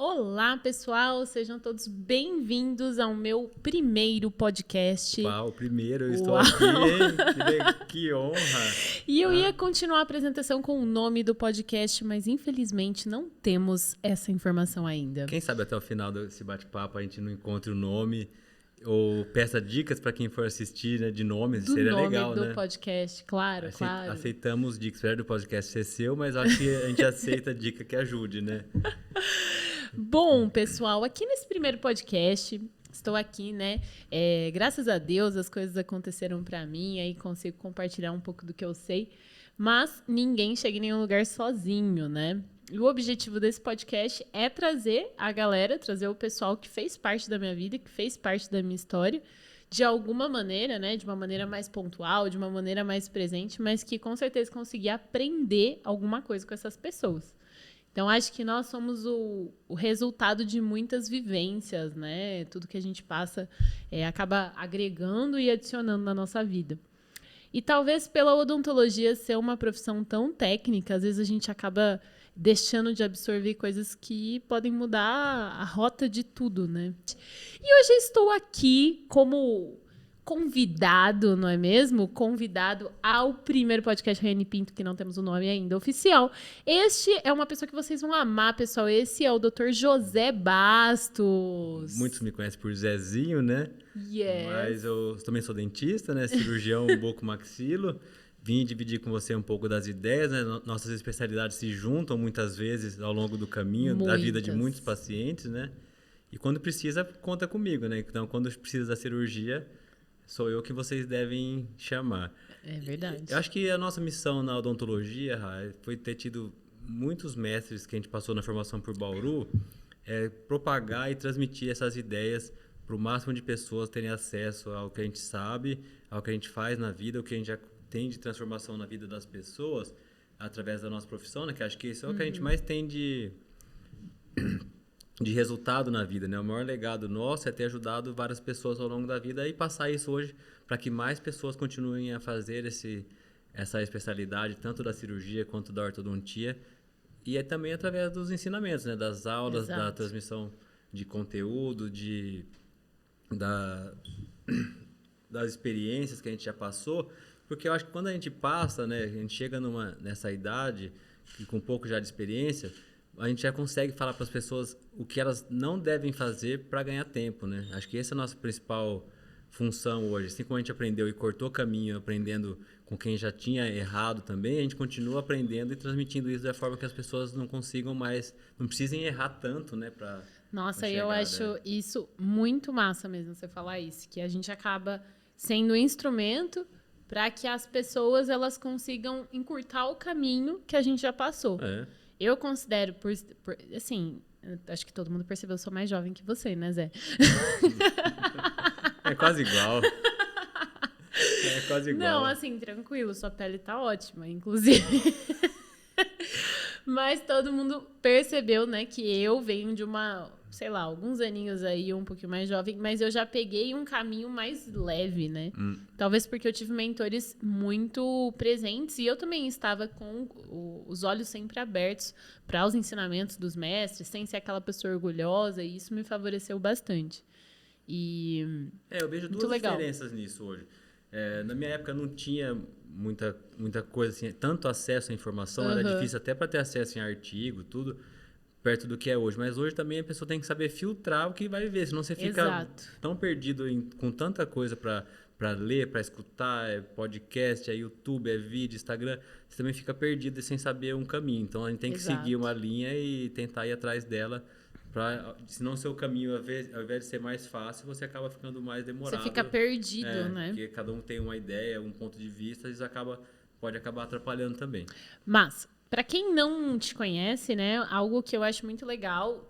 Olá, pessoal! Sejam todos bem-vindos ao meu primeiro podcast. Uau, primeiro eu estou aqui, hein? Que honra! E eu ia continuar a apresentação com o nome do podcast, mas infelizmente não temos essa informação ainda. Quem sabe até o final desse bate-papo a gente não encontre o nome ou peça dicas para quem for assistir, né, de nomes, seria legal, né? Do nome do podcast, claro. Aceitamos dicas, apesar do podcast ser seu, mas acho que a gente aceita dica que ajude, né? Bom, pessoal, aqui nesse primeiro podcast, estou aqui, né? Graças a Deus as coisas aconteceram para mim, aí consigo compartilhar um pouco do que eu sei, mas ninguém chega em nenhum lugar sozinho, né? E o objetivo desse podcast é trazer a galera, trazer o pessoal que fez parte da minha vida, que fez parte da minha história, de alguma maneira, né? De uma maneira mais pontual, de uma maneira mais presente, mas que com certeza consegui aprender alguma coisa com essas pessoas. Então, acho que nós somos o resultado de muitas vivências, né? Tudo que a gente passa acaba agregando e adicionando na nossa vida. E talvez pela odontologia ser uma profissão tão técnica, às vezes a gente acaba deixando de absorver coisas que podem mudar a rota de tudo, né? E hoje estou aqui como convidado, não é mesmo? Convidado ao primeiro podcast Raiane Pinto, que não temos o nome ainda oficial. Este é uma pessoa que vocês vão amar, pessoal. Esse é o Dr. José Bastos. Muitos me conhecem por Zezinho, né? Yes. Mas eu também sou dentista, né? Cirurgião bucomaxilo. Vim dividir com você um pouco das ideias, né? Nossas especialidades se juntam muitas vezes ao longo do caminho da vida de muitos pacientes, né? E quando precisa, conta comigo, né? Então, quando precisa da cirurgia, sou eu que vocês devem chamar. É verdade. Eu acho que a nossa missão na odontologia, foi ter tido muitos mestres que a gente passou na formação por Bauru, propagar e transmitir essas ideias para o máximo de pessoas terem acesso ao que a gente sabe, ao que a gente faz na vida, o que a gente já tem de transformação na vida das pessoas através da nossa profissão, né? Que acho que isso é o que a gente mais tem de resultado na vida, né? O maior legado nosso é ter ajudado várias pessoas ao longo da vida e passar isso hoje para que mais pessoas continuem a fazer essa especialidade, tanto da cirurgia quanto da ortodontia, e também através dos ensinamentos, né? Das aulas, Exato. Da transmissão de conteúdo, das experiências que a gente já passou, porque eu acho que quando a gente passa, né? A gente chega nessa idade e com um pouco já de experiência, a gente já consegue falar para as pessoas o que elas não devem fazer para ganhar tempo, né? Acho que essa é a nossa principal função hoje. Assim como a gente aprendeu e cortou caminho, aprendendo com quem já tinha errado também, a gente continua aprendendo e transmitindo isso da forma que as pessoas não consigam mais, não precisem errar tanto, né? Nossa, eu acho isso muito massa mesmo, você falar isso, que a gente acaba sendo um instrumento para que as pessoas elas consigam encurtar o caminho que a gente já passou. Eu considero, assim, acho que todo mundo percebeu, eu sou mais jovem que você, né, Zé? É quase igual. É quase igual. Não, assim, tranquilo, sua pele tá ótima, inclusive. Mas todo mundo percebeu, né, que eu venho de sei lá, alguns aninhos aí, um pouquinho mais jovem, mas eu já peguei um caminho mais leve, né? Talvez porque eu tive mentores muito presentes e eu também estava com os olhos sempre abertos para os ensinamentos dos mestres, sem ser aquela pessoa orgulhosa, e isso me favoreceu bastante. Eu vejo duas diferenças nisso hoje. Na minha época não tinha muita coisa assim, tanto acesso à informação, era difícil até para ter acesso em artigo, tudo perto do que é hoje. Mas hoje também a pessoa tem que saber filtrar o que vai ver, senão você fica tão perdido com tanta coisa para ler, para escutar, podcast, YouTube, vídeo, Instagram, você também fica perdido sem saber um caminho. Então a gente tem que seguir uma linha e tentar ir atrás dela. Senão o seu caminho, ao invés de ser mais fácil, você acaba ficando mais demorado. Você fica perdido, né? Porque cada um tem uma ideia, um ponto de vista, isso pode acabar atrapalhando também. Mas, para quem não te conhece, né, algo que eu acho muito legal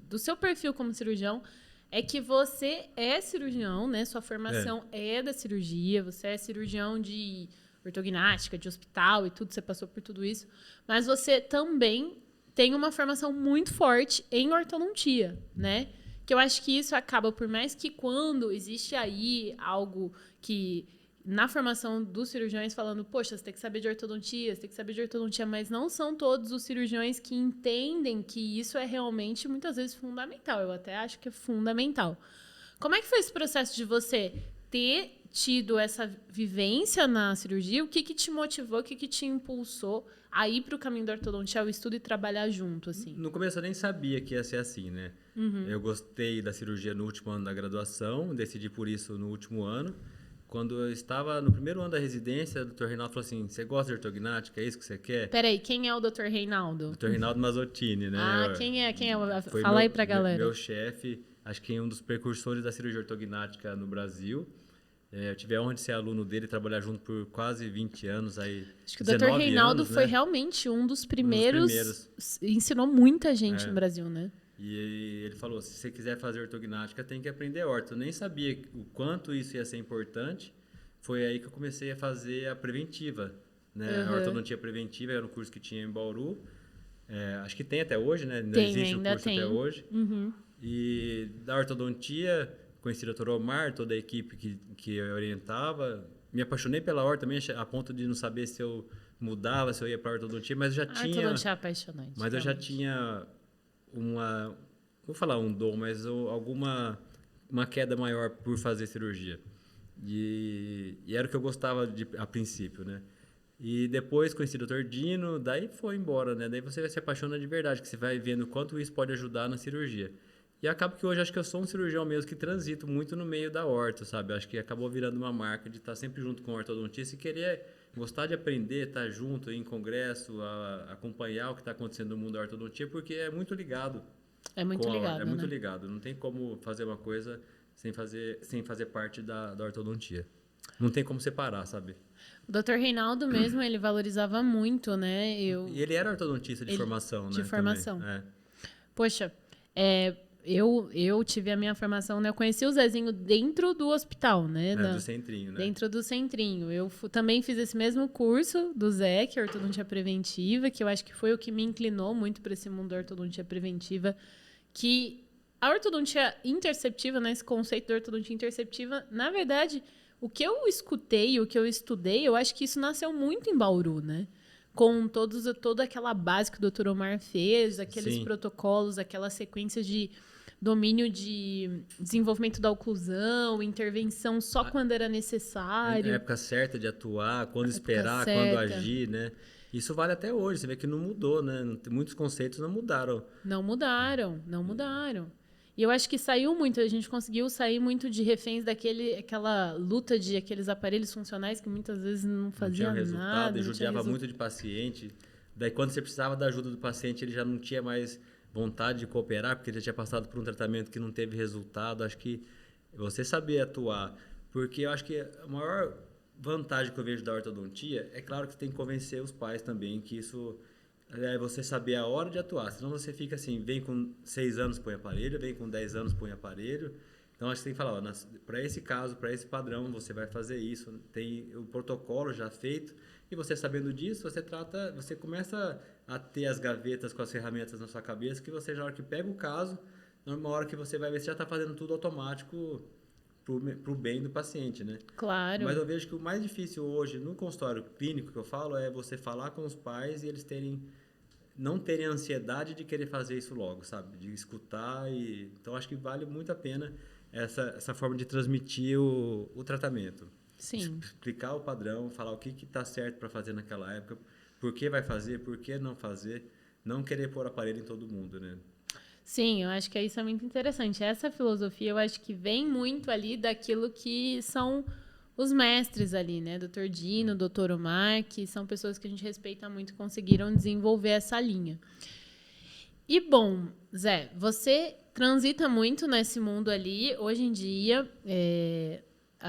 do seu perfil como cirurgião é que você é cirurgião, né? Sua formação é da cirurgia, você é cirurgião de ortognática, de hospital e tudo, você passou por tudo isso. Mas você também tem uma formação muito forte em ortodontia, né? Que eu acho que isso acaba, por mais que quando existe aí algo que na formação dos cirurgiões falando, poxa, você tem que saber de ortodontia, você tem que saber de ortodontia, mas não são todos os cirurgiões que entendem que isso é realmente, muitas vezes, fundamental. Eu até acho que é fundamental. Como é que foi esse processo de você ter tido essa vivência na cirurgia? O que te motivou, o que te impulsou a ir para o caminho da ortodontia, ao estudo e trabalhar junto, assim? No começo eu nem sabia que ia ser assim, né? Eu gostei da cirurgia no último ano da graduação, decidi por isso no último ano. Quando eu estava no primeiro ano da residência, o Dr. Reinaldo falou assim, você gosta de ortognática, é isso que você quer? Peraí, quem é o Dr. Reinaldo? Dr. Reinaldo Mazzottini, né? Quem é? Fala aí pra galera. Meu chefe, acho que é um dos precursores da cirurgia ortognática no Brasil. Eu tive a honra de ser aluno dele, trabalhar junto por quase 20 anos. Aí, acho que o Dr. Reinaldo anos, foi, né, realmente um dos primeiros. Ensinou muita gente no Brasil, né? E ele falou, se você quiser fazer ortognática, tem que aprender orto. Eu nem sabia o quanto isso ia ser importante. Foi aí que eu comecei a fazer a preventiva, né? A ortodontia preventiva era um curso que tinha em Bauru. Acho que tem até hoje, né? Ainda existe o curso até hoje. E da ortodontia, conheci o Dr. Omar, toda a equipe que eu orientava. Me apaixonei pela orto também, a ponto de não saber se eu mudava, se eu ia para a ortodontia, mas eu já tinha... ortodontia é apaixonante. Mas eu já tinha vou falar um dom, mas uma queda maior por fazer cirurgia. E era o que eu gostava a princípio, né? E depois conheci o Dr. Dino, daí foi embora, né? Daí você se apaixona de verdade, que você vai vendo quanto isso pode ajudar na cirurgia. E acaba que hoje acho que eu sou um cirurgião mesmo que transito muito no meio da orto, sabe? Acho que acabou virando uma marca de estar sempre junto com o ortodontista e querer gostar de aprender, estar junto em congresso, acompanhar o que está acontecendo no mundo da ortodontia, porque é muito ligado. É muito ligado, É muito ligado. Não tem como fazer uma coisa sem fazer parte da ortodontia. Não tem como separar, sabe? O Dr. Reinaldo mesmo, ele valorizava muito, né? E ele era ortodontista de formação, né? De formação. Poxa, eu tive a minha formação, né? Eu conheci o Zezinho dentro do hospital, né? Do centrinho, né? Dentro do centrinho. Eu também fiz esse mesmo curso do Zé, que é ortodontia preventiva, que eu acho que foi o que me inclinou muito para esse mundo da ortodontia preventiva, que a ortodontia interceptiva, né? Esse conceito da ortodontia interceptiva, na verdade, o que eu escutei, o que eu estudei, eu acho que isso nasceu muito em Bauru, né? Com toda aquela base que o Dr. Omar fez, aqueles protocolos, aquelas sequências de domínio de desenvolvimento da oclusão, intervenção só quando era necessário. A época certa de atuar, quando esperar, quando agir, né? Isso vale até hoje, você vê que não mudou, né? Muitos conceitos não mudaram. Não mudaram. E eu acho que a gente conseguiu sair muito de reféns daquela luta de aqueles aparelhos funcionais que muitas vezes não faziam nada. Não tinha resultado, e judiava muito de paciente. Daí, quando você precisava da ajuda do paciente, ele já não tinha mais vontade de cooperar, porque ele já tinha passado por um tratamento que não teve resultado. Acho que você saber atuar, porque eu acho que a maior vantagem que eu vejo da ortodontia é claro que você tem que convencer os pais também que isso é você saber a hora de atuar, senão você fica assim, vem com 6 anos põe aparelho, vem com 10 anos põe aparelho. Então acho que tem que falar, para esse caso, para esse padrão, você vai fazer isso, tem o protocolo já feito, e você sabendo disso, você começa a ter as gavetas com as ferramentas na sua cabeça, que você já, na hora que pega o caso, numa hora que você vai ver, você já está fazendo tudo automático para o bem do paciente, né? Claro. Mas eu vejo que o mais difícil hoje, no consultório clínico que eu falo, é você falar com os pais e eles não terem a ansiedade de querer fazer isso logo, sabe? De escutar Então, acho que vale muito a pena essa forma de transmitir o tratamento. Sim. Explicar o padrão, falar o que está certo para fazer naquela época, por que vai fazer, por que não fazer, não querer pôr aparelho em todo mundo, né? Sim, eu acho que isso é muito interessante. Essa filosofia, eu acho que vem muito ali daquilo que são os mestres ali, né? Dr. Dino, Dr. Omar, que são pessoas que a gente respeita muito, conseguiram desenvolver essa linha. E, bom, Zé, você transita muito nesse mundo ali. Hoje em dia,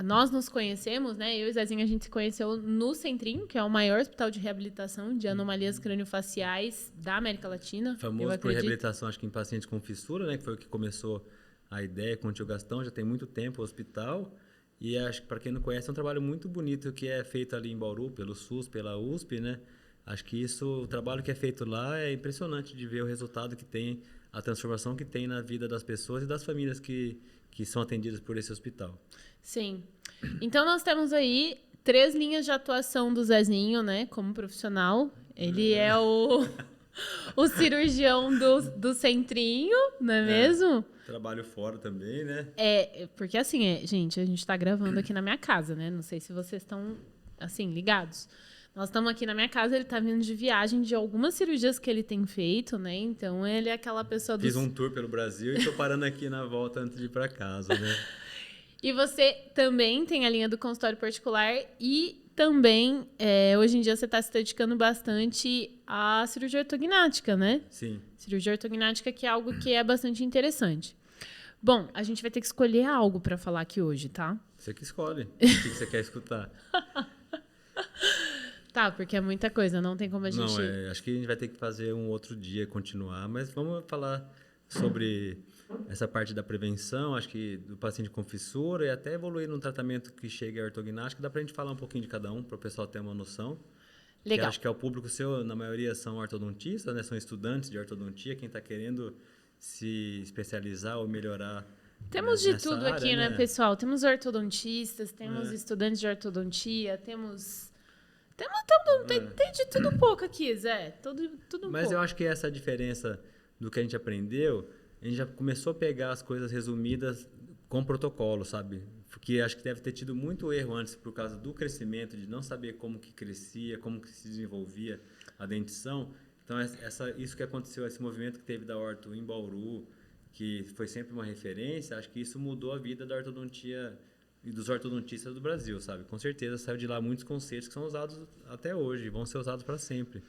nós nos conhecemos, né? Eu e Zezinho, a gente se conheceu no Centrinho, que é o maior hospital de reabilitação de anomalias craniofaciais da América Latina. Famoso por reabilitação, acho que em pacientes com fissura, né? Que foi o que começou a ideia com o tio Gastão, já tem muito tempo o hospital. E acho que, para quem não conhece, é um trabalho muito bonito que é feito ali em Bauru, pelo SUS, pela USP, né? Acho que o trabalho que é feito lá é impressionante de ver o resultado que tem, a transformação que tem na vida das pessoas e das famílias que são atendidas por esse hospital. Sim. Então, nós temos aí 3 linhas de atuação do Zezinho, né? Como profissional. Ele é o cirurgião do centrinho, não é mesmo? Trabalho fora também, né? Porque assim, gente, a gente tá gravando aqui na minha casa, né? Não sei se vocês estão, assim, ligados. Nós estamos aqui na minha casa, ele tá vindo de viagem de algumas cirurgias que ele tem feito, né? Então, ele é aquela pessoa... Fiz um tour pelo Brasil e tô parando aqui na volta antes de ir pra casa, né? E você também tem a linha do consultório particular e também, hoje em dia, você está se dedicando bastante à cirurgia ortognática, né? Sim. Cirurgia ortognática, que é algo que é bastante interessante. Bom, a gente vai ter que escolher algo para falar aqui hoje, tá? Você que escolhe o que você quer escutar. Tá, porque é muita coisa, não tem como a gente... Não, acho que a gente vai ter que fazer um outro dia, continuar, mas vamos falar sobre essa parte da prevenção, acho que do paciente com fissura e até evoluir num tratamento que chegue à ortognática. Dá pra gente falar um pouquinho de cada um, para o pessoal ter uma noção. Legal. Que acho que é o público seu, na maioria são ortodontistas, né? São estudantes de ortodontia, quem está querendo se especializar ou melhorar. Temos de tudo área, aqui, né, pessoal? Temos ortodontistas, temos estudantes de ortodontia, temos tem de tudo um pouco aqui, Zé. Tudo um pouco. Mas eu acho que essa diferença do que a gente aprendeu, a gente já começou a pegar as coisas resumidas com protocolo, sabe? Porque acho que deve ter tido muito erro antes por causa do crescimento, de não saber como que crescia, como que se desenvolvia a dentição. Então, isso que aconteceu, esse movimento que teve da orto em Bauru, que foi sempre uma referência, acho que isso mudou a vida da ortodontia e dos ortodontistas do Brasil, sabe? Com certeza saiu de lá muitos conceitos que são usados até hoje, vão ser usados para sempre.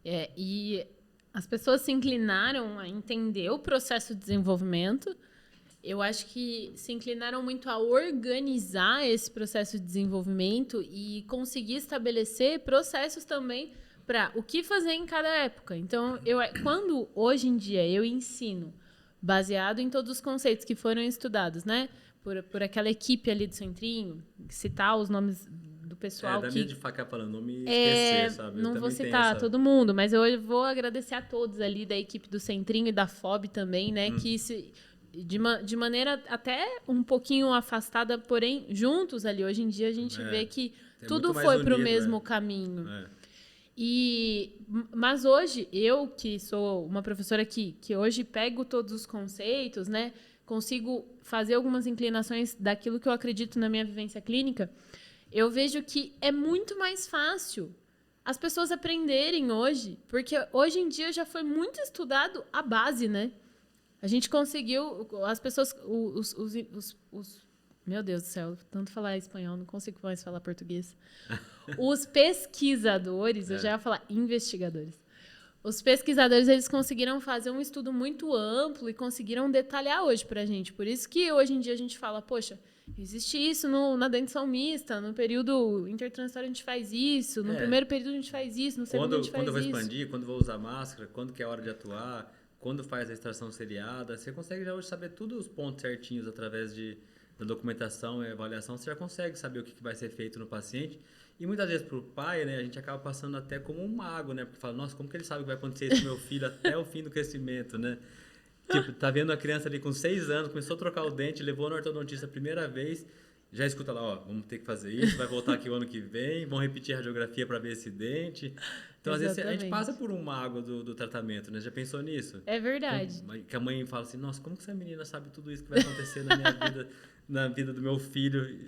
E as pessoas se inclinaram a entender o processo de desenvolvimento. Eu acho que se inclinaram muito a organizar esse processo de desenvolvimento e conseguir estabelecer processos também para o que fazer em cada época. Então, quando hoje em dia eu ensino, baseado em todos os conceitos que foram estudados, né? Por aquela equipe ali do centrinho, citar os nomes do pessoal dá que... medo de ficar falando nome e esquecer, sabe? Não vou citar todo mundo, mas eu vou agradecer a todos ali da equipe do centrinho e da FOB também, né? Que de maneira até um pouquinho afastada, porém juntos ali. Hoje em dia a gente vê que tudo foi para o mesmo caminho. Mas hoje, eu que sou uma professora que hoje pego todos os conceitos, né? Consigo fazer algumas inclinações daquilo que eu acredito na minha vivência clínica, eu vejo que é muito mais fácil as pessoas aprenderem hoje, porque hoje em dia já foi muito estudado a base, né? A gente conseguiu, as pessoas, meu Deus do céu, tanto falar espanhol, não consigo mais falar português. Os pesquisadores, eu já ia falar investigadores. Os pesquisadores, eles conseguiram fazer um estudo muito amplo e conseguiram detalhar hoje pra gente. Por isso que hoje em dia a gente fala, poxa, existe isso na dentição mista, no período intertransitório a gente faz isso, no primeiro período a gente faz isso, no segundo a gente faz isso. Quando eu vou expandir, quando eu vou usar máscara, quando que é a hora de atuar, quando faz a extração seriada, você consegue já hoje saber todos os pontos certinhos através da documentação e avaliação, você já consegue saber o que vai ser feito no paciente. E muitas vezes para o pai, né, a gente acaba passando até como um mago, né? Porque fala, nossa, como que ele sabe que vai acontecer isso com meu filho até o fim do crescimento, né? Tipo, tá vendo a criança ali com 6 anos, começou a trocar o dente, levou no ortodontista a primeira vez, já escuta lá, ó, vamos ter que fazer isso, vai voltar aqui o ano que vem, vão repetir a radiografia para ver esse dente. Então, às vezes, a gente passa por um mago do tratamento, né? Já pensou nisso? É verdade. Que a mãe fala assim, nossa, como que essa menina sabe tudo isso que vai acontecer na minha vida, na vida do meu filho?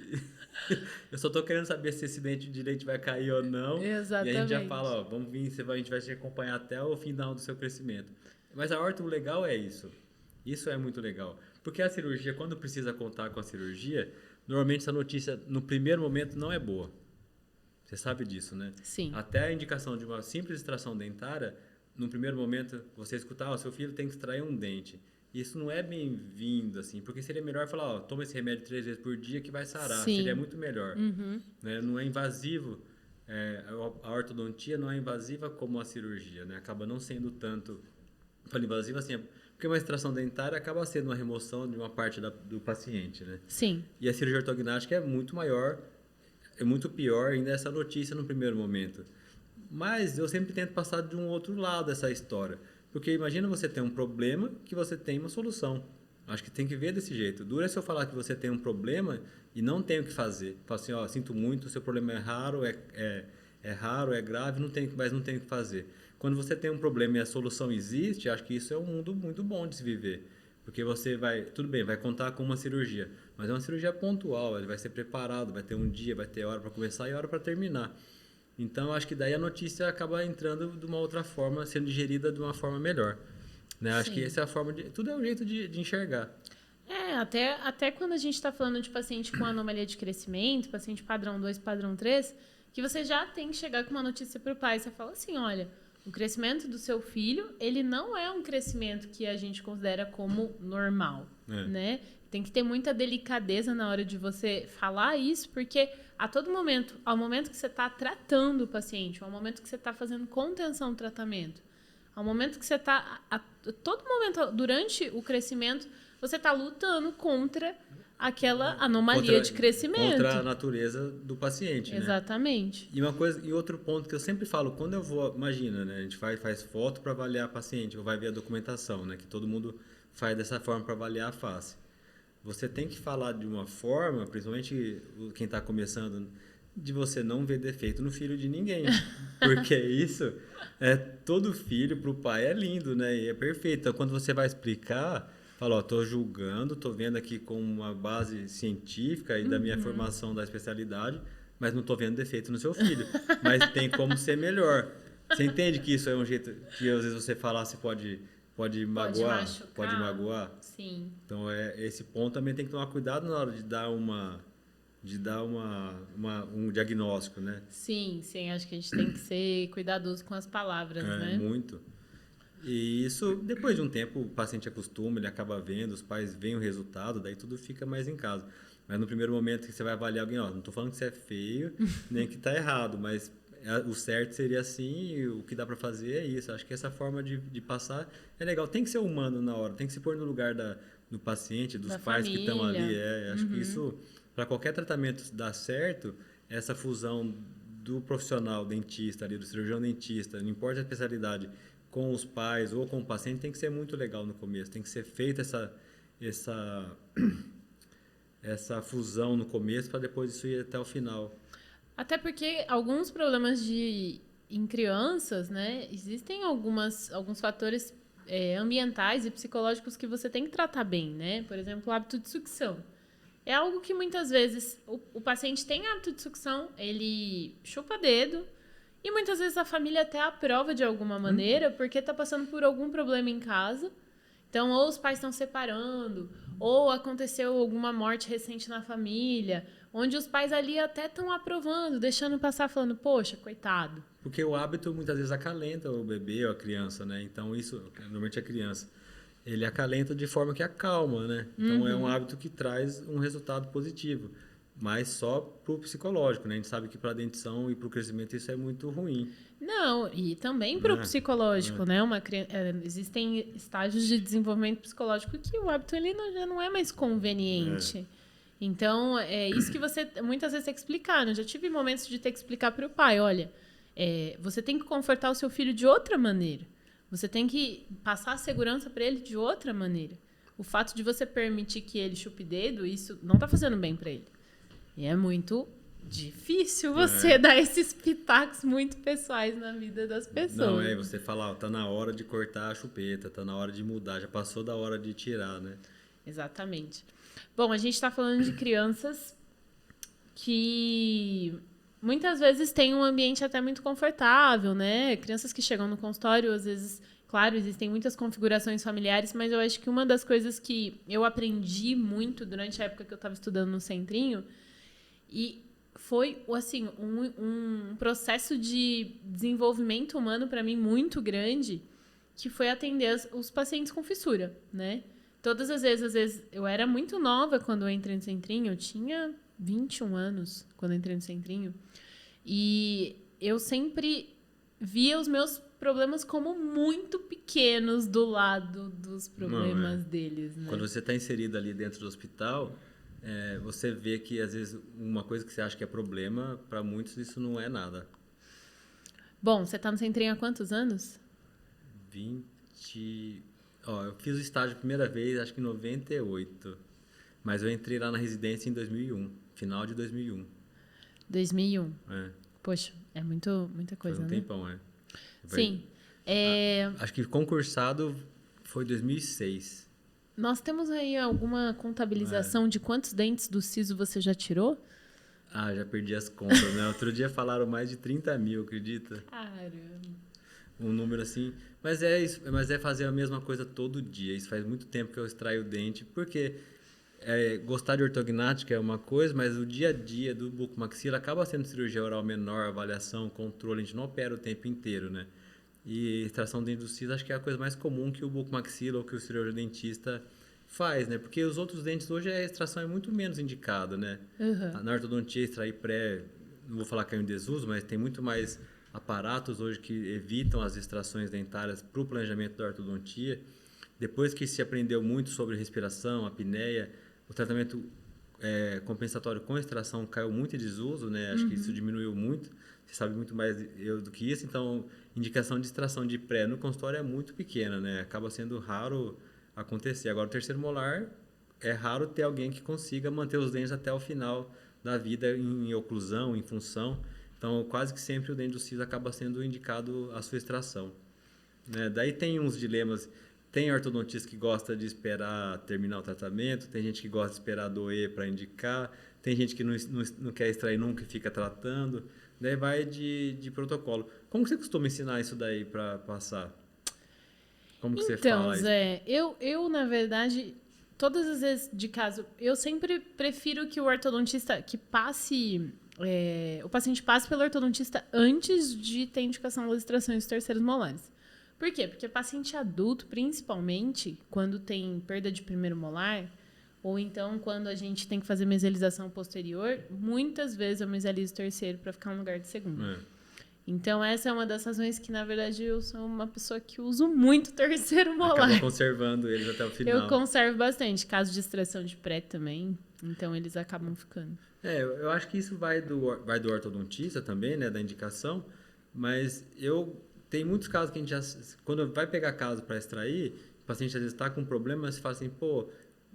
Eu só tô querendo saber se esse dente direito vai cair ou não. Exatamente. E a gente já fala, ó, vamos vir, a gente vai te acompanhar até o final do seu crescimento. Mas a orto, o legal é isso. Isso é muito legal. Porque a cirurgia, quando precisa contar com a cirurgia, normalmente essa notícia, no primeiro momento, não é boa. Você sabe disso, né? Sim. Até a indicação de uma simples extração dentária, no primeiro momento, você escutar, ó, seu filho tem que extrair um dente. Isso não é bem-vindo, assim, porque seria melhor falar, ó, toma esse remédio 3 vezes por dia que vai sarar. Sim. Seria muito melhor. Né? Não é invasivo. A ortodontia não é invasiva como a cirurgia, né? Acaba não sendo tanto... Falo invasiva, assim, porque uma extração dentária acaba sendo uma remoção de uma parte do paciente, né? Sim. E a cirurgia ortognática é muito maior, é muito pior ainda essa notícia no primeiro momento. Mas eu sempre tento passar de um outro lado essa história. Porque imagina você ter um problema que você tem uma solução. Acho que tem que ver desse jeito. Dura se eu falar que você tem um problema e não tem o que fazer. Falo assim, sinto muito, o seu problema é raro, é grave, mas não tem o que fazer. Quando você tem um problema e a solução existe, acho que isso é um mundo muito bom de se viver. Porque você tudo bem, vai contar com uma cirurgia, mas é uma cirurgia pontual, ele vai ser preparado, vai ter um dia, vai ter hora para começar e hora para terminar. Então, acho que daí a notícia acaba entrando de uma outra forma, sendo digerida de uma forma melhor. Né? Acho que essa é a forma tudo é um jeito de enxergar. Até quando a gente está falando de paciente com anomalia de crescimento, paciente padrão 2, padrão 3, que você já tem que chegar com uma notícia para o pai. Você fala assim, olha, o crescimento do seu filho, ele não é um crescimento que a gente considera como normal, né? Tem que ter muita delicadeza na hora de você falar isso, porque a todo momento, ao momento que você está tratando o paciente, ao momento que você está fazendo contenção do tratamento, ao momento que você está... A todo momento, durante o crescimento, você está lutando contra aquela anomalia de crescimento. Contra a natureza do paciente, Exatamente. Né? E outro ponto que eu sempre falo, quando eu vou... Imagina, né? A gente faz foto para avaliar paciente, ou vai ver a documentação, né? Que todo mundo faz dessa forma para avaliar a face. Você tem que falar de uma forma, principalmente quem está começando, de você não ver defeito no filho de ninguém. Porque isso, todo filho para o pai é lindo, né? E é perfeito. Então, quando você vai explicar, fala, estou julgando, estou vendo aqui com uma base científica e da minha formação da especialidade, mas não estou vendo defeito no seu filho. Mas tem como ser melhor. Você entende que isso é um jeito que às vezes você falar, você pode magoar? Sim. Então, esse ponto também tem que tomar cuidado na hora de dar um diagnóstico, né? Sim. Acho que a gente tem que ser cuidadoso com as palavras, né? Muito. E isso, depois de um tempo, o paciente acostuma, ele acaba vendo, os pais veem o resultado, daí tudo fica mais em casa. Mas no primeiro momento que você vai avaliar alguém, não estou falando que você é feio, nem que está errado, mas o certo seria assim, e o que dá para fazer é isso. Acho que essa forma de passar é legal. Tem que ser humano na hora, tem que se pôr no lugar do paciente, dos pais que estão ali. Acho que isso, para qualquer tratamento dar certo, essa fusão do profissional dentista, do cirurgião dentista, não importa a especialidade, com os pais ou com o paciente, tem que ser muito legal no começo. Tem que ser feita essa fusão no começo para depois isso ir até o final. Até porque alguns problemas em crianças, né, existem alguns fatores ambientais e psicológicos que você tem que tratar bem, né? Por exemplo, o hábito de sucção. É algo que muitas vezes o paciente tem hábito de sucção, ele chupa dedo, e muitas vezes a família até aprova de alguma maneira, porque está passando por algum problema em casa. Então, ou os pais estão separando, ou aconteceu alguma morte recente na família, onde os pais ali até estão aprovando, deixando passar, falando, poxa, coitado. Porque o hábito muitas vezes acalenta o bebê ou a criança, né? Então, isso, normalmente a criança, ele acalenta de forma que acalma, né? Então, é um hábito que traz um resultado positivo. Mas só pro psicológico, né? A gente sabe que para a dentição e para o crescimento isso é muito ruim. Não, e também para o psicológico, né? Existem estágios de desenvolvimento psicológico que o hábito ele já não é mais conveniente. Então, é isso que você muitas vezes tem que explicar. Eu já tive momentos de ter que explicar para o pai, olha, você tem que confortar o seu filho de outra maneira. Você tem que passar a segurança para ele de outra maneira. O fato de você permitir que ele chupe dedo, isso não está fazendo bem para ele. E é muito difícil você dar esses pitacos muito pessoais na vida das pessoas. Não, você fala, tá na hora de cortar a chupeta, tá na hora de mudar, já passou da hora de tirar, né? Exatamente. Bom, a gente está falando de crianças que muitas vezes têm um ambiente até muito confortável, né? Crianças que chegam no consultório, às vezes, claro, existem muitas configurações familiares, mas eu acho que uma das coisas que eu aprendi muito durante a época que eu estava estudando no Centrinho, e foi, assim, um processo de desenvolvimento humano para mim muito grande, que foi atender os pacientes com fissura, né? Todas as vezes, às vezes, eu era muito nova quando eu entrei no Centrinho, eu tinha 21 anos quando eu entrei no Centrinho, e eu sempre via os meus problemas como muito pequenos do lado dos problemas deles, né? Quando você está inserido ali dentro do hospital, você vê que, às vezes, uma coisa que você acha que é problema, para muitos isso não é nada. Bom, você está no Centrinho há quantos anos? Eu fiz o estágio a primeira vez, acho que em 98. Mas eu entrei lá na residência em 2001, final de 2001. 2001. Poxa, é muita coisa, foi um tempão, Sim. Acho que concursado foi 2006. Nós temos aí alguma contabilização de quantos dentes do siso você já tirou? Já perdi as contas, né? Outro dia falaram mais de 30 mil, acredita? Caramba. Um número assim. Mas é fazer a mesma coisa todo dia. Isso faz muito tempo que eu extraio o dente, porque gostar de ortognática é uma coisa, mas o dia a dia do bucomaxila acaba sendo cirurgia oral menor, avaliação, controle, a gente não opera o tempo inteiro, né? E extração de dente do siso acho que é a coisa mais comum que o bucomaxila ou que o cirurgião dentista faz, né? Porque os outros dentes hoje a extração é muito menos indicada, né? Na ortodontia, extrair pré, não vou falar que é um desuso, mas tem muito mais aparatos hoje que evitam as extrações dentárias para o planejamento da ortodontia. Depois que se aprendeu muito sobre respiração, apneia, o tratamento compensatório com extração caiu muito em desuso, né? Acho que isso diminuiu muito. Você sabe muito mais eu do que isso. Então, indicação de extração de pré no consultório é muito pequena, né? Acaba sendo raro acontecer. Agora, o terceiro molar, é raro ter alguém que consiga manter os dentes até o final da vida em oclusão, em função. Então, quase que sempre o dente do siso acaba sendo indicado a sua extração, né? Daí tem uns dilemas. Tem ortodontista que gosta de esperar terminar o tratamento, tem gente que gosta de esperar doer para indicar, tem gente que não quer extrair nunca e fica tratando. Daí vai de protocolo. Como que você costuma ensinar isso daí para passar? Como que você fala isso? Zé, eu, na verdade, todas as vezes de caso, eu sempre prefiro que o ortodontista que passe... o paciente passe pelo ortodontista antes de ter indicação das extrações dos terceiros molares. Por quê? Porque paciente adulto, principalmente, quando tem perda de primeiro molar, ou então quando a gente tem que fazer mesialização posterior, muitas vezes eu mesializo o terceiro para ficar no lugar de segundo. Então, essa é uma das razões que, na verdade, eu sou uma pessoa que uso muito terceiro molar. Acaba conservando eles até o final. Eu conservo bastante. Caso de extração de pré também, então eles acabam ficando. Eu acho que isso vai do ortodontista também, né, da indicação, mas tem muitos casos que a gente já, quando vai pegar caso para extrair, o paciente às vezes está com um problema, mas você fala assim,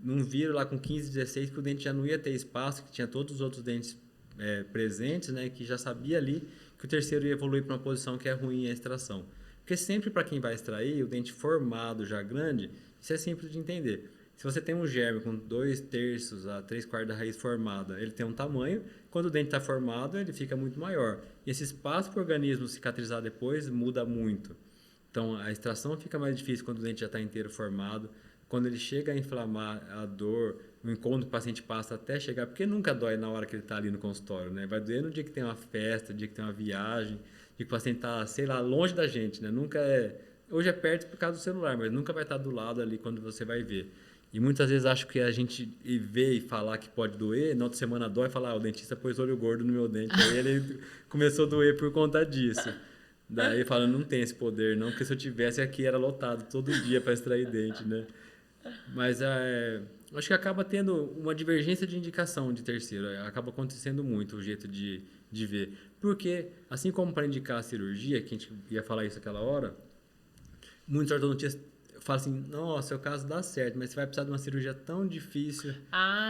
não viram lá com 15, 16 que o dente já não ia ter espaço, que tinha todos os outros dentes presentes, né, que já sabia ali que o terceiro ia evoluir para uma posição que é ruim a extração. Porque sempre para quem vai extrair, o dente formado já grande, isso é simples de entender. Se você tem um germe com 2/3 a 3/4 da raiz formada, ele tem um tamanho. Quando o dente está formado, ele fica muito maior. E esse espaço para o organismo cicatrizar depois muda muito. Então, a extração fica mais difícil quando o dente já está inteiro formado. Quando ele chega a inflamar, a dor, o incômodo que o paciente passa até chegar, porque nunca dói na hora que ele está ali no consultório, né? Vai doer no dia que tem uma festa, no dia que tem uma viagem, no dia que o paciente está, sei lá, longe da gente, né? Hoje é perto por causa do celular, mas nunca vai estar do lado ali quando você vai ver. E muitas vezes acho que a gente vê e falar que pode doer, na outra semana dói e fala, o dentista pôs olho gordo no meu dente. Aí ele começou a doer por conta disso. Daí fala, não tem esse poder não, porque se eu tivesse aqui era lotado todo dia para extrair dente, né? Mas acho que acaba tendo uma divergência de indicação de terceiro. Acaba acontecendo muito o jeito de ver. Porque, assim como para indicar a cirurgia, que a gente ia falar isso aquela hora, muitos ortodontistas fala assim, nossa, seu caso dá certo, mas você vai precisar de uma cirurgia tão difícil.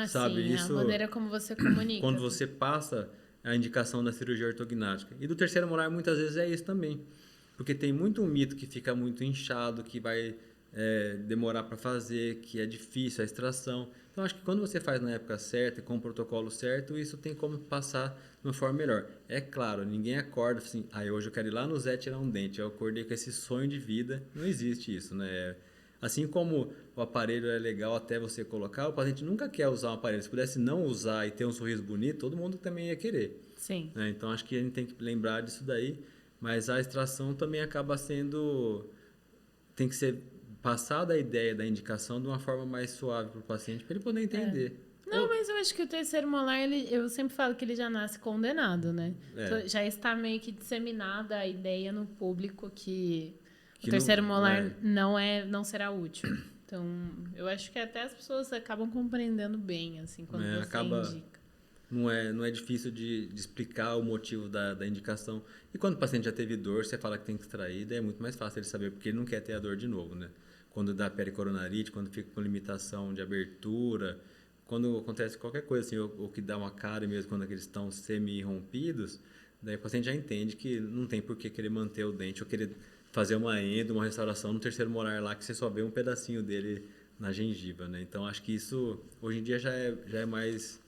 Sabe? Sim, isso, a maneira como você comunica. Quando você passa a indicação da cirurgia ortognática. E do terceiro molar, muitas vezes é isso também. Porque tem muito um mito que fica muito inchado, que vai demorar para fazer, que é difícil a extração. Então, acho que quando você faz na época certa e com o protocolo certo, isso tem como passar de uma forma melhor. É claro, ninguém acorda assim, hoje eu quero ir lá no Zé tirar um dente. Eu acordei com esse sonho de vida. Não existe isso, né? Assim como o aparelho é legal até você colocar, o paciente nunca quer usar um aparelho. Se pudesse não usar e ter um sorriso bonito, todo mundo também ia querer. Sim. Né? Então, acho que a gente tem que lembrar disso daí. Mas a extração também acaba sendo... Tem que ser passada a ideia da indicação de uma forma mais suave para o paciente, para ele poder entender. Não, mas eu acho que o terceiro molar, eu sempre falo que ele já nasce condenado, né? Então, já está meio que disseminada a ideia no público que o terceiro molar não será útil. Então, eu acho que até as pessoas acabam compreendendo bem, assim, quando você indica. Não é difícil de explicar o motivo da indicação. E quando o paciente já teve dor, você fala que tem que extrair, daí é muito mais fácil ele saber, porque ele não quer ter a dor de novo, né? quando dá pericoronarite, quando fica com limitação de abertura, quando acontece qualquer coisa assim, ou que dá uma cárie mesmo, quando eles estão semi-rompidos, daí o paciente já entende que não tem por que querer manter o dente ou querer fazer uma endo, uma restauração no terceiro molar lá, que você só vê um pedacinho dele na gengiva, né? Então, acho que isso, hoje em dia, já é mais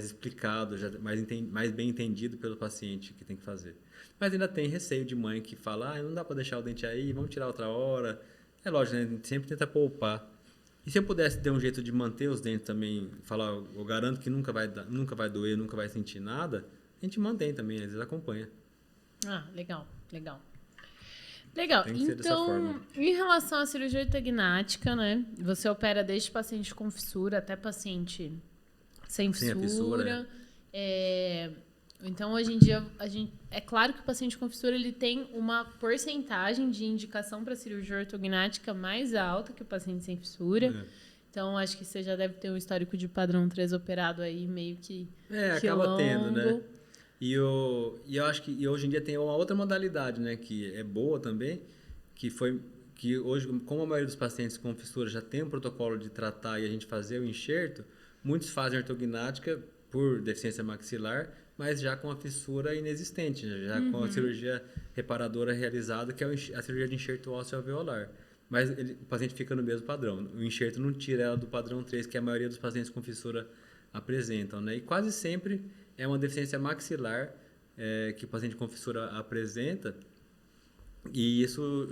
explicado, já mais bem entendido pelo paciente que tem que fazer. Mas ainda tem receio de mãe que fala, não dá para deixar o dente aí, vamos tirar outra hora. É lógico, né? A gente sempre tenta poupar. E se eu pudesse ter um jeito de manter os dentes também, falar, eu garanto que nunca vai doer, nunca vai sentir nada, a gente mantém também, às vezes acompanha. Legal. Tem que ser dessa forma. Em relação à cirurgia ortognática, né? Você opera desde paciente com fissura até paciente sem fissura. Então, hoje em dia, é claro que o paciente com fissura ele tem uma porcentagem de indicação para cirurgia ortognática mais alta que o paciente sem fissura. Então, acho que você já deve ter um histórico de padrão 3 operado aí, meio que acaba longo. tendo, né? E eu acho que hoje em dia tem uma outra modalidade, né, que é boa também, que hoje, como a maioria dos pacientes com fissura já tem um protocolo de tratar e a gente fazer o enxerto, muitos fazem ortognática por deficiência maxilar, mas já com a fissura inexistente, já com a cirurgia reparadora realizada, que é a cirurgia de enxerto ósseo alveolar. Mas o paciente fica no mesmo padrão. O enxerto não tira ela do padrão 3, que a maioria dos pacientes com fissura apresentam, né? E quase sempre é uma deficiência maxilar que o paciente com fissura apresenta. E isso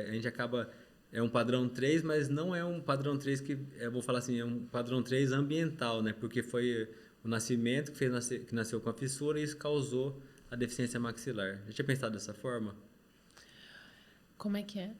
a gente acaba... É um padrão 3, mas não é um padrão 3 que... Eu vou falar assim, é um padrão 3 ambiental, né? Porque foi o nascimento que nasceu com a fissura e isso causou a deficiência maxilar. Já tinha pensado dessa forma? Como é que é?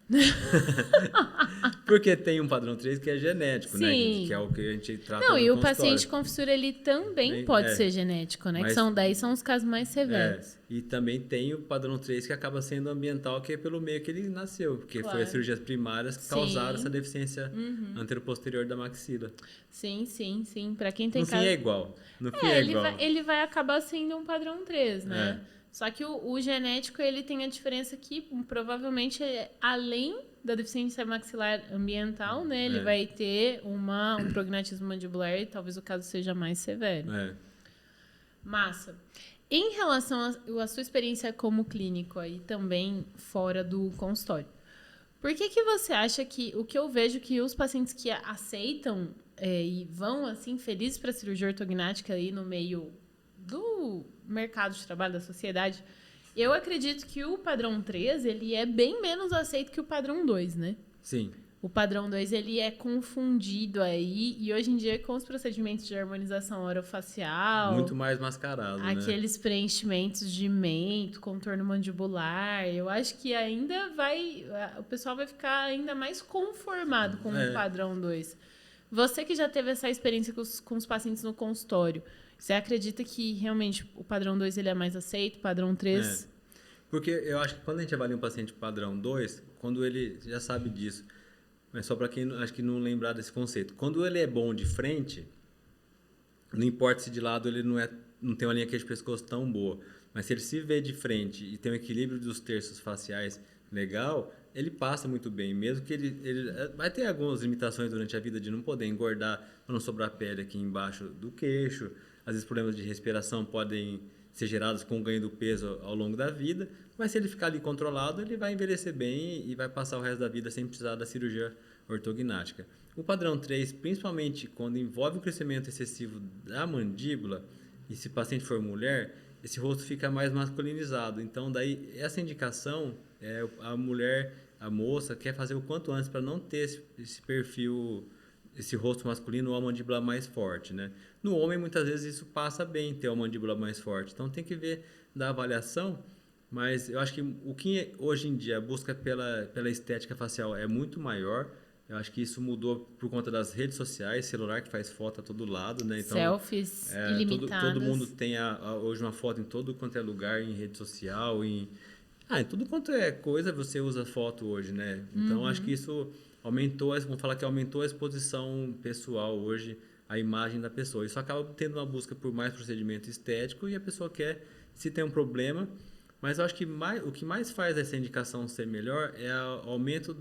Porque tem um padrão 3 que é genético, né? Que é o que a gente trata no e o paciente com fissura, ele também pode ser genético, né? Que são os casos mais severos. E também tem o padrão 3 que acaba sendo ambiental, que é pelo meio que ele nasceu. Porque foi as cirurgias primárias que causaram essa deficiência anteroposterior da maxila. Sim. Para quem tem No fim é igual. Ele vai acabar sendo um padrão 3, né? Só que o genético, ele tem a diferença que provavelmente, além da deficiência maxilar ambiental, né? Ele vai ter um prognatismo mandibular e talvez o caso seja mais severo. Massa. Em relação à sua experiência como clínico aí, também fora do consultório, por que você acha que... O que eu vejo que os pacientes que aceitam e vão, assim, felizes para a cirurgia ortognática aí no meio do mercado de trabalho, da sociedade, eu acredito que o padrão 3, ele é bem menos aceito que o padrão 2, né? Sim. O padrão 2, ele é confundido aí, e hoje em dia com os procedimentos de harmonização orofacial... Muito mais mascarado, né? Aqueles preenchimentos de mento, contorno mandibular, eu acho que ainda o pessoal vai ficar ainda mais conformado com o padrão 2. Você que já teve essa experiência com os pacientes no consultório, você acredita que realmente o padrão 2 ele é mais aceito, o padrão 3? Porque eu acho que quando a gente avalia um paciente padrão 2, quando ele já sabe disso, mas só para quem acho que não lembrar desse conceito, quando ele é bom de frente, não importa se de lado ele não tem uma linha queixo pescoço tão boa, mas se ele se vê de frente e tem um equilíbrio dos terços faciais legal, ele passa muito bem, mesmo que ele vai ter algumas limitações durante a vida de não poder engordar para não sobrar pele aqui embaixo do queixo. Às vezes problemas de respiração podem ser gerados com o ganho do peso ao longo da vida, mas se ele ficar ali controlado, ele vai envelhecer bem e vai passar o resto da vida sem precisar da cirurgia ortognática. O padrão 3, principalmente quando envolve o crescimento excessivo da mandíbula, e se o paciente for mulher, esse rosto fica mais masculinizado. Então, daí, essa indicação, a moça quer fazer o quanto antes para não ter esse perfil, esse rosto masculino ou a mandíbula mais forte, né? No homem, muitas vezes, isso passa bem, ter uma mandíbula mais forte. Então, tem que ver da avaliação, mas eu acho que o que hoje em dia a busca pela estética facial é muito maior. Eu acho que isso mudou por conta das redes sociais, celular que faz foto a todo lado, né? Então, selfies ilimitadas. Todo mundo tem hoje uma foto em todo quanto é lugar, em rede social, em tudo quanto é coisa você usa foto hoje, né? Então, acho que isso aumentou, vamos falar que aumentou a exposição pessoal hoje, a imagem da pessoa. Isso acaba tendo uma busca por mais procedimento estético e a pessoa quer, se tem um problema, mas eu acho que o que mais faz essa indicação ser melhor é o aumento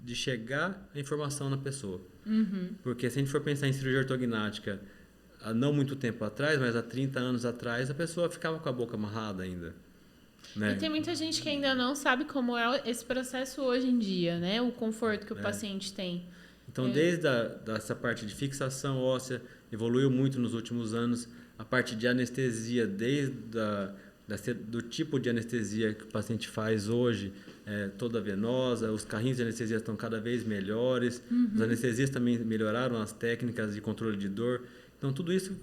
de chegar a informação na pessoa. Uhum. Porque se a gente for pensar em cirurgia ortognática, há não muito tempo atrás, mas há 30 anos atrás, a pessoa ficava com a boca amarrada ainda. Né? E tem muita gente que ainda não sabe como é esse processo hoje em dia, né? O conforto que o paciente tem. Então, desde essa parte de fixação óssea, evoluiu muito nos últimos anos. A parte de anestesia, desde do tipo de anestesia que o paciente faz hoje, toda venosa, os carrinhos de anestesia estão cada vez melhores, os anestesias também melhoraram as técnicas de controle de dor. Então, tudo isso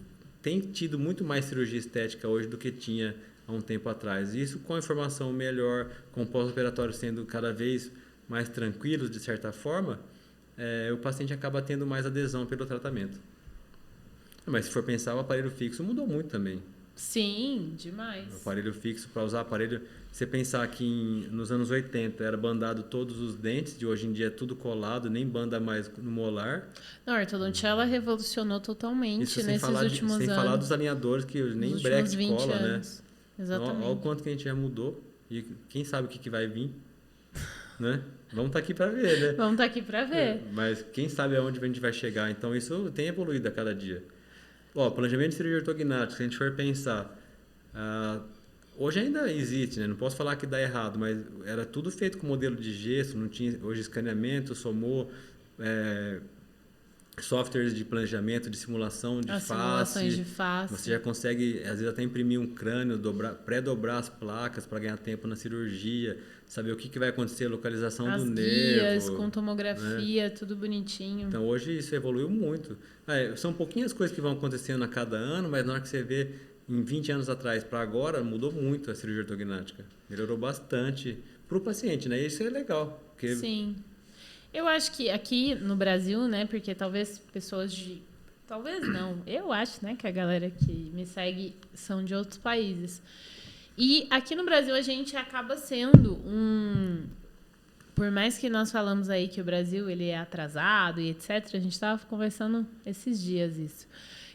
tem tido muito mais cirurgia estética hoje do que tinha há um tempo atrás. Isso com a informação melhor, com o pós-operatório sendo cada vez mais tranquilos, de certa forma, o paciente acaba tendo mais adesão pelo tratamento. Mas se for pensar, o aparelho fixo mudou muito também. Sim, demais. O aparelho fixo, para usar aparelho, você pensar que nos anos 80 era bandado todos os dentes, de hoje em dia é tudo colado, nem banda mais no molar. Não, a ortodontia ela revolucionou totalmente isso nesses últimos anos. Sem falar dos alinhadores, que nem bracket cola, anos. Né? Exatamente. Olha o quanto que a gente já mudou e quem sabe o que vai vir, né? Vamos estar aqui para ver, né? Vamos estar aqui para ver. Mas quem sabe aonde a gente vai chegar. Então, isso tem evoluído a cada dia. Planejamento de cirurgia ortognática, se a gente for pensar, hoje ainda existe, né? Não posso falar que dá errado, mas era tudo feito com modelo de gesso, não tinha hoje escaneamento, somou softwares de planejamento, de simulação de face. Simulações de face. Você já consegue, às vezes, até imprimir um crânio, pré-dobrar as placas para ganhar tempo na cirurgia, saber o que vai acontecer, a localização do nervo. As guias, com tomografia, né? Tudo bonitinho. Então, hoje isso evoluiu muito. São pouquinhas coisas que vão acontecendo a cada ano, mas na hora que você vê, em 20 anos atrás para agora, mudou muito a cirurgia ortognática. Melhorou bastante para o paciente, né? E isso é legal. Porque... Sim. Eu acho que aqui no Brasil, né, porque talvez pessoas de... Talvez não. Eu acho, né, que a galera que me segue são de outros países. E aqui no Brasil a gente acaba sendo Por mais que nós falamos aí que o Brasil ele é atrasado e etc., a gente estava conversando esses dias isso.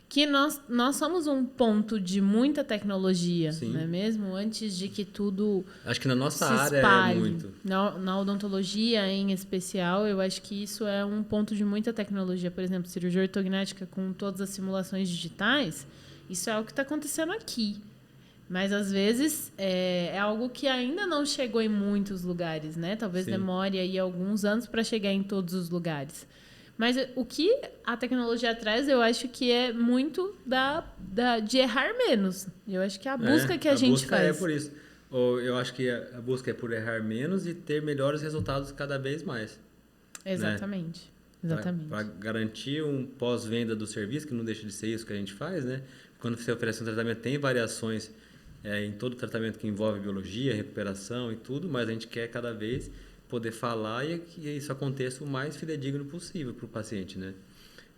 Que nós somos um ponto de muita tecnologia, Sim. Não é mesmo? Antes de que tudo acho que na nossa área espalhe. É muito. Na odontologia, em especial, eu acho que isso é um ponto de muita tecnologia. Por exemplo, cirurgia ortognática com todas as simulações digitais, isso é o que está acontecendo aqui. Mas, às vezes, é algo que ainda não chegou em muitos lugares, né? Talvez demore aí alguns anos para chegar em todos os lugares. Mas o que a tecnologia traz, eu acho que é muito de errar menos. Eu acho que é a busca que a gente faz. A busca é por isso. Eu acho que a busca é por errar menos e ter melhores resultados cada vez mais. Exatamente. Né? Exatamente. Para garantir um pós-venda do serviço, que não deixa de ser isso que a gente faz, né? Quando você oferece um tratamento, tem variações em todo tratamento que envolve biologia, recuperação e tudo, mas a gente quer cada vez poder falar e que isso aconteça o mais fidedigno possível para o paciente, né?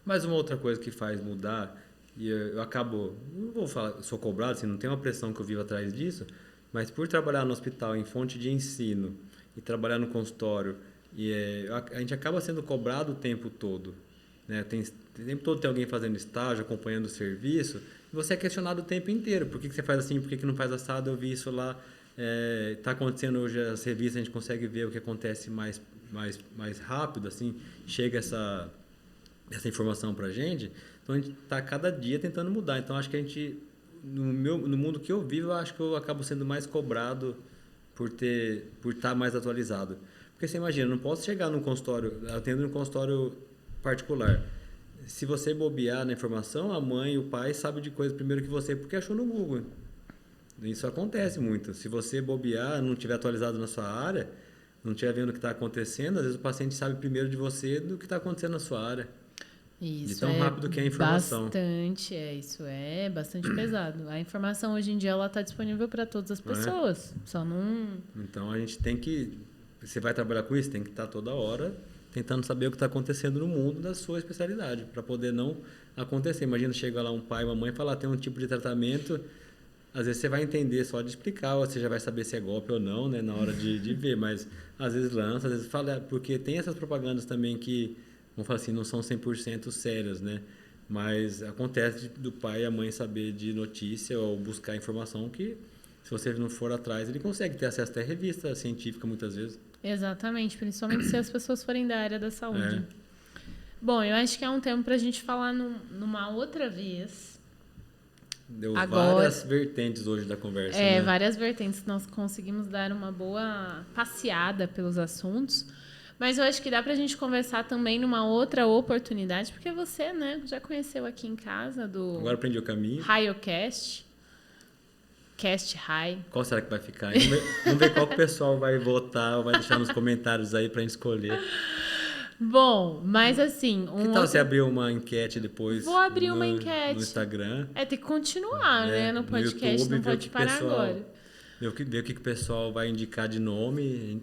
Mas uma outra coisa que faz mudar, e eu acabo, não vou falar, sou cobrado, assim, não tem uma pressão que eu vivo atrás disso, mas por trabalhar no hospital em fonte de ensino e trabalhar no consultório, a gente acaba sendo cobrado o tempo todo, né? O tempo todo tem alguém fazendo estágio, acompanhando o serviço, e você é questionado o tempo inteiro. Por que você faz assim? Por que não faz assado? Eu vi isso lá. Está acontecendo hoje as revistas, a gente consegue ver o que acontece mais rápido, assim, chega essa informação para a gente. Então, a gente está cada dia tentando mudar. Então, acho que a gente, no mundo que eu vivo, eu acho que eu acabo sendo mais cobrado por estar mais atualizado. Porque você imagina, eu não posso chegar num consultório, atendo num consultório particular. Se você bobear na informação, a mãe e o pai sabem de coisa primeiro que você, porque achou no Google. Isso acontece muito. Se você bobear, não estiver atualizado na sua área, não estiver vendo o que está acontecendo, às vezes o paciente sabe primeiro de você do que está acontecendo na sua área. Isso de tão rápido que é a informação. Isso é bastante pesado. A informação hoje em dia ela está disponível para todas as pessoas. Só não... Então a gente tem que... Você vai trabalhar com isso, tem que estar toda hora tentando saber o que está acontecendo no mundo da sua especialidade, para poder não acontecer. Imagina, chega lá um pai, uma mãe e falar, tem um tipo de tratamento, às vezes você vai entender só de explicar, ou você já vai saber se é golpe ou não, né, na hora de ver, mas às vezes lança, às vezes fala, porque tem essas propagandas também que, vamos falar assim, não são 100% sérias, né, mas acontece do pai e a mãe saber de notícia ou buscar informação que, se você não for atrás, ele consegue ter acesso até a revista científica muitas vezes. Exatamente, principalmente se as pessoas forem da área da saúde. Bom, eu acho que é um tema para a gente falar numa outra vez. Deu várias vertentes hoje da conversa, né? Várias vertentes. Nós conseguimos dar uma boa passeada pelos assuntos. Mas eu acho que dá pra gente conversar também numa outra oportunidade, porque você, né, já conheceu aqui em casa do... Agora aprendi o caminho. Raiocast. Cast High. Qual será que vai ficar? Vamos ver qual que o pessoal vai votar ou vai deixar nos comentários aí pra gente escolher. Bom, mas assim... Que tal você abrir uma enquete depois? Vou abrir uma enquete. No Instagram. Tem que continuar, né? No podcast, no YouTube, não pode parar agora. Ver o que o pessoal vai indicar de nome.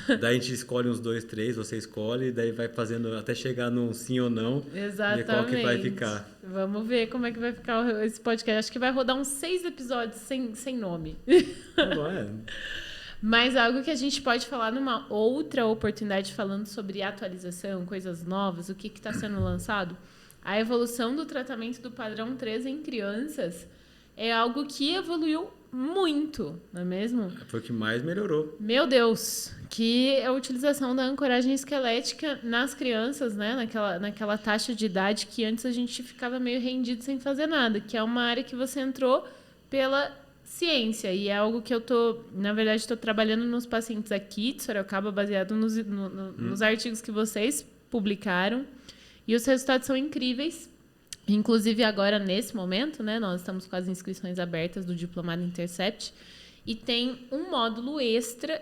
Daí a gente escolhe uns 2, 3, você escolhe, daí vai fazendo até chegar num sim ou não. Exatamente. Ver qual que vai ficar. Vamos ver como é que vai ficar esse podcast. Acho que vai rodar uns 6 episódios sem nome. Mas algo que a gente pode falar numa outra oportunidade, falando sobre atualização, coisas novas, o que está sendo lançado. A evolução do tratamento do padrão 3 em crianças é algo que evoluiu muito, não é mesmo? Foi o que mais melhorou. Meu Deus! Que é a utilização da ancoragem esquelética nas crianças, né? Naquela taxa de idade que antes a gente ficava meio rendido sem fazer nada, que é uma área que você entrou pela ciência, e é algo que eu na verdade, estou trabalhando nos pacientes aqui de Sorocaba, baseado nos artigos que vocês publicaram, e os resultados são incríveis. Inclusive, agora, nesse momento, né, nós estamos com as inscrições abertas do Diplomado Intercept, e tem um módulo extra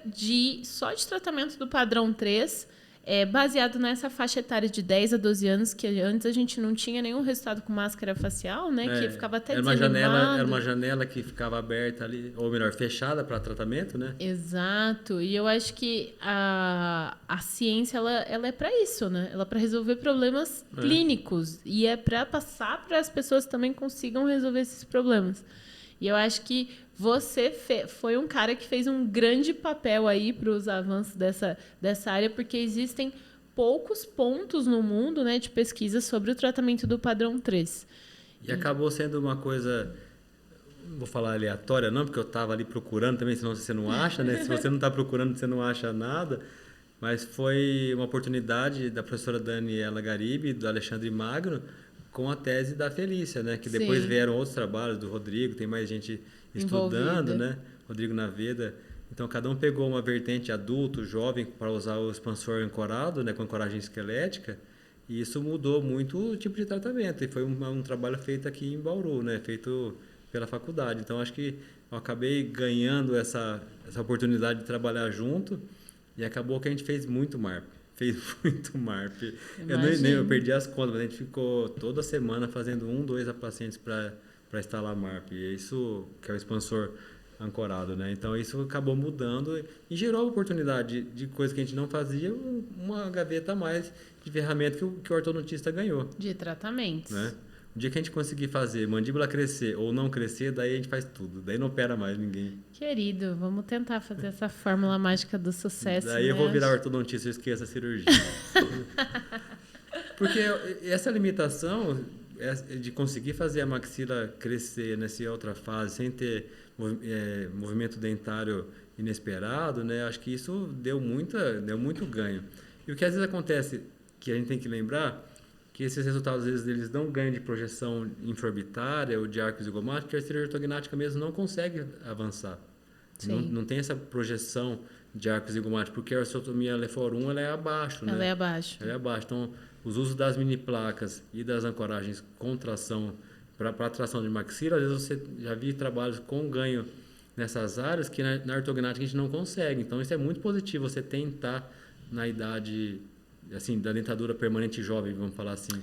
só de tratamento do padrão 3, baseado nessa faixa etária de 10 a 12 anos, que antes a gente não tinha nenhum resultado com máscara facial, né? Que ficava até desanimado. Era uma janela que ficava aberta ali, ou melhor, fechada para tratamento, né? Exato. E eu acho que a ciência, ela é para isso, né? Ela é para resolver problemas clínicos. E é para passar para as pessoas que também consigam resolver esses problemas. E eu acho que você foi um cara que fez um grande papel aí para os avanços dessa área, porque existem poucos pontos no mundo, né, de pesquisa sobre o tratamento do padrão 3. E acabou sendo uma coisa, não vou falar aleatória não, porque eu estava ali procurando também, senão você não acha, né? Se você não está procurando, você não acha nada. Mas foi uma oportunidade da professora Daniela Garibe e do Alexandre Magno com a tese da Felícia, né? Que depois vieram outros trabalhos do Rodrigo, tem mais gente estudando, né? Rodrigo Naveda. Então, cada um pegou uma vertente adulto, jovem, para usar o expansor ancorado, né? Com ancoragem esquelética. E isso mudou muito o tipo de tratamento. E foi um trabalho feito aqui em Bauru, né? Feito pela faculdade. Então, acho que eu acabei ganhando essa oportunidade de trabalhar junto. E acabou que a gente fez muito MARP. Eu perdi as contas, mas a gente ficou toda semana fazendo 2 pacientes para instalar MARP. E é isso que é o expansor ancorado, né? Então, isso acabou mudando e gerou a oportunidade de coisa que a gente não fazia, uma gaveta a mais de ferramenta que o ortodontista ganhou. De tratamentos. Né? O dia que a gente conseguir fazer mandíbula crescer ou não crescer, daí a gente faz tudo. Daí não opera mais ninguém. Querido, vamos tentar fazer essa fórmula mágica do sucesso. Daí eu vou virar ortodontista e esqueço a cirurgia. Porque essa limitação de conseguir fazer a maxila crescer nessa outra fase, sem ter movimento dentário inesperado, né? Acho que isso deu muito ganho. E o que às vezes acontece, que a gente tem que lembrar, que esses resultados, às vezes, eles dão ganho de projeção infraorbitária ou de arco zigomático, que a cirurgia ortognática mesmo não consegue avançar. Não tem essa projeção de arco zigomático, porque a ortotomia Lefort 1 ela é abaixo, né? Ela é abaixo. Então, os usos das mini placas e das ancoragens com tração para tração de maxila, às vezes você já viu trabalhos com ganho nessas áreas que na ortognática a gente não consegue. Então, isso é muito positivo, você tentar na idade assim, da dentadura permanente jovem, vamos falar assim.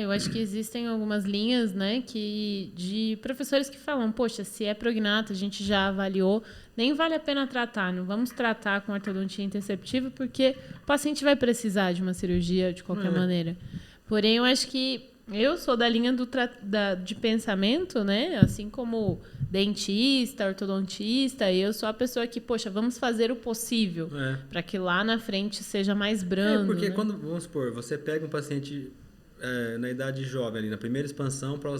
Eu acho que existem algumas linhas, né, de professores que falam, poxa, se é prognato, a gente já avaliou, nem vale a pena tratar, não vamos tratar com ortodontia interceptiva porque o paciente vai precisar de uma cirurgia de qualquer maneira. Porém, eu acho que eu sou da linha de pensamento, né, assim como dentista, ortodontista, eu sou a pessoa que, poxa, vamos fazer o possível para que lá na frente seja mais brando. Porque né? quando, vamos supor, você pega um paciente na idade jovem, ali, na primeira expansão, para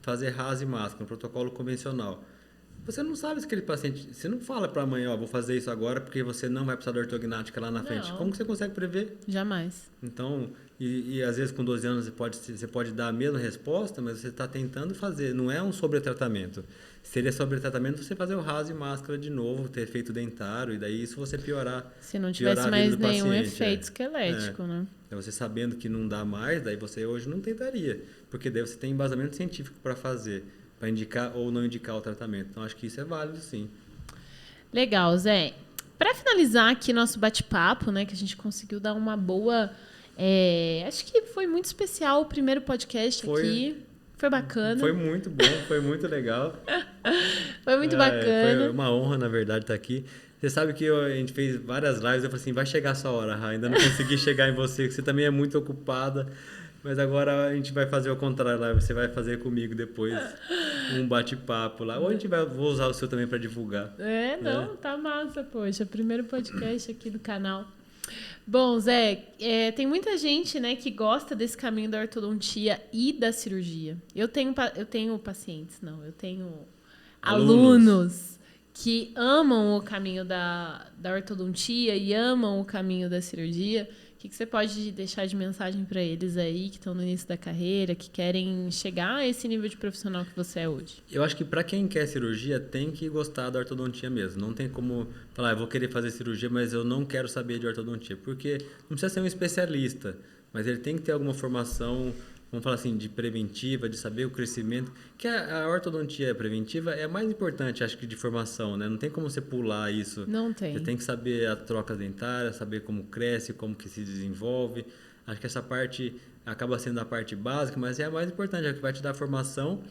fazer RAS e máscara, no protocolo convencional. Você não sabe se aquele paciente... Você não fala para a mãe, vou fazer isso agora porque você não vai precisar de ortognática lá na frente. Como que você consegue prever? Jamais. Então, e às vezes com 12 anos você pode dar a mesma resposta, mas você está tentando fazer. Não é um sobretratamento. Seria sobretratamento você fazer o raso e máscara de novo, ter efeito dentário, e daí isso você piorar. Se não tivesse mais nenhum efeito esquelético, né? Então, você sabendo que não dá mais, daí você hoje não tentaria. Porque daí você tem embasamento científico para fazer. Para indicar ou não indicar o tratamento. Então, acho que isso é válido, sim. Legal, Zé. Para finalizar aqui nosso bate-papo, né, que a gente conseguiu dar uma boa... acho que foi muito especial o primeiro podcast aqui. Foi bacana. Foi muito bom, foi muito legal. Foi muito bacana. Foi uma honra, na verdade, estar aqui. Você sabe que a gente fez várias lives, eu falei assim, vai chegar a sua hora, ainda não consegui chegar em você, que você também é muito ocupada. Mas agora a gente vai fazer o contrário lá, você vai fazer comigo depois um bate-papo lá. Ou vou usar o seu também para divulgar. Tá massa, poxa. Primeiro podcast aqui do canal. Bom, Zé, tem muita gente, né, que gosta desse caminho da ortodontia e da cirurgia. Eu tenho pacientes, eu tenho alunos que amam o caminho da ortodontia e amam o caminho da cirurgia. O que você pode deixar de mensagem para eles aí que estão no início da carreira, que querem chegar a esse nível de profissional que você é hoje? Eu acho que para quem quer cirurgia tem que gostar da ortodontia mesmo. Não tem como falar, eu vou querer fazer cirurgia, mas eu não quero saber de ortodontia. Porque não precisa ser um especialista, mas ele tem que ter alguma formação, vamos falar assim, de preventiva, de saber o crescimento. Que a ortodontia preventiva é a mais importante, acho que, de formação, né? Não tem como você pular isso. Não tem. Você tem que saber a troca dentária, saber como cresce, como que se desenvolve. Acho que essa parte acaba sendo a parte básica, mas é a mais importante, é a que vai te dar formação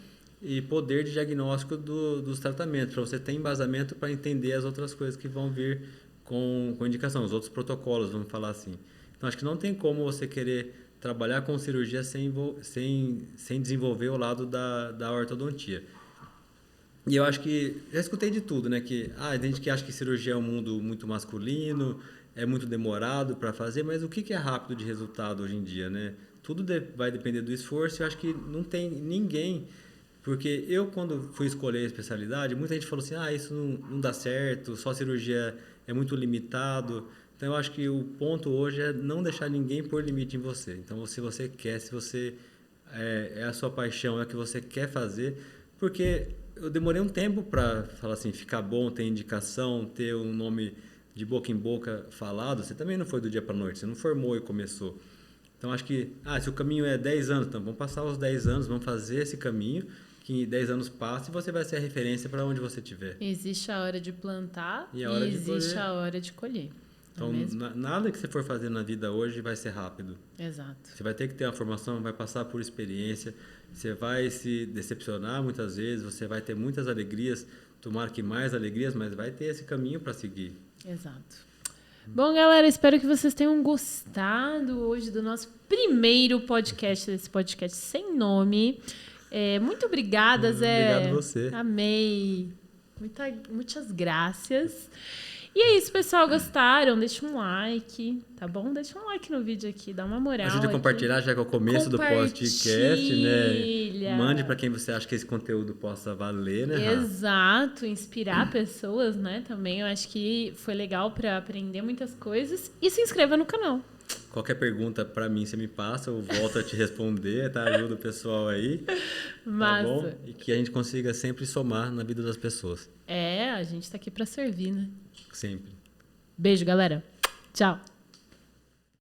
e poder de diagnóstico dos tratamentos, para você ter embasamento para entender as outras coisas que vão vir com indicação, os outros protocolos, vamos falar assim. Então, acho que não tem como você querer trabalhar com cirurgia sem desenvolver o lado da ortodontia. E eu acho que, já escutei de tudo, né? Tem gente que acha que cirurgia é um mundo muito masculino, é muito demorado para fazer, mas o que é rápido de resultado hoje em dia, né? Tudo vai depender do esforço, eu acho que não tem ninguém... Porque eu, quando fui escolher a especialidade, muita gente falou assim, isso não dá certo, só cirurgia é muito limitado. Então, eu acho que o ponto hoje é não deixar ninguém pôr limite em você. Então, se você quer, se você é a sua paixão, é o que você quer fazer, porque eu demorei um tempo para falar assim, ficar bom, ter indicação, ter um nome de boca em boca falado. Você também não foi do dia para a noite, você não formou e começou. Então, acho que, se o caminho é 10 anos, então vamos passar os 10 anos, vamos fazer esse caminho, que 10 anos passa e você vai ser a referência para onde você estiver. Existe a hora de plantar e existe a hora de colher. Então, nada que você for fazer na vida hoje vai ser rápido. Exato. Você vai ter que ter uma formação, vai passar por experiência, você vai se decepcionar muitas vezes, você vai ter muitas alegrias, tomara que mais alegrias, mas vai ter esse caminho para seguir. Exato. Bom, galera, espero que vocês tenham gostado hoje do nosso primeiro podcast, desse podcast sem nome. Muito obrigada, Zé. Obrigado a você. Amei. Muitas graças. E é isso, pessoal. Gostaram? Deixa um like, tá bom? Deixa um like no vídeo aqui, dá uma moral. Ajude a compartilhar, já que é o começo do podcast, né? Mande para quem você acha que esse conteúdo possa valer, né? Exato, inspirar pessoas, né? Também eu acho que foi legal para aprender muitas coisas. E se inscreva no canal. Qualquer pergunta para mim, você me passa, eu volto a te responder, tá? Ajuda o pessoal aí. Massa. Tá bom? E que a gente consiga sempre somar na vida das pessoas. A gente tá aqui para servir, né? Sempre. Beijo, galera. Tchau.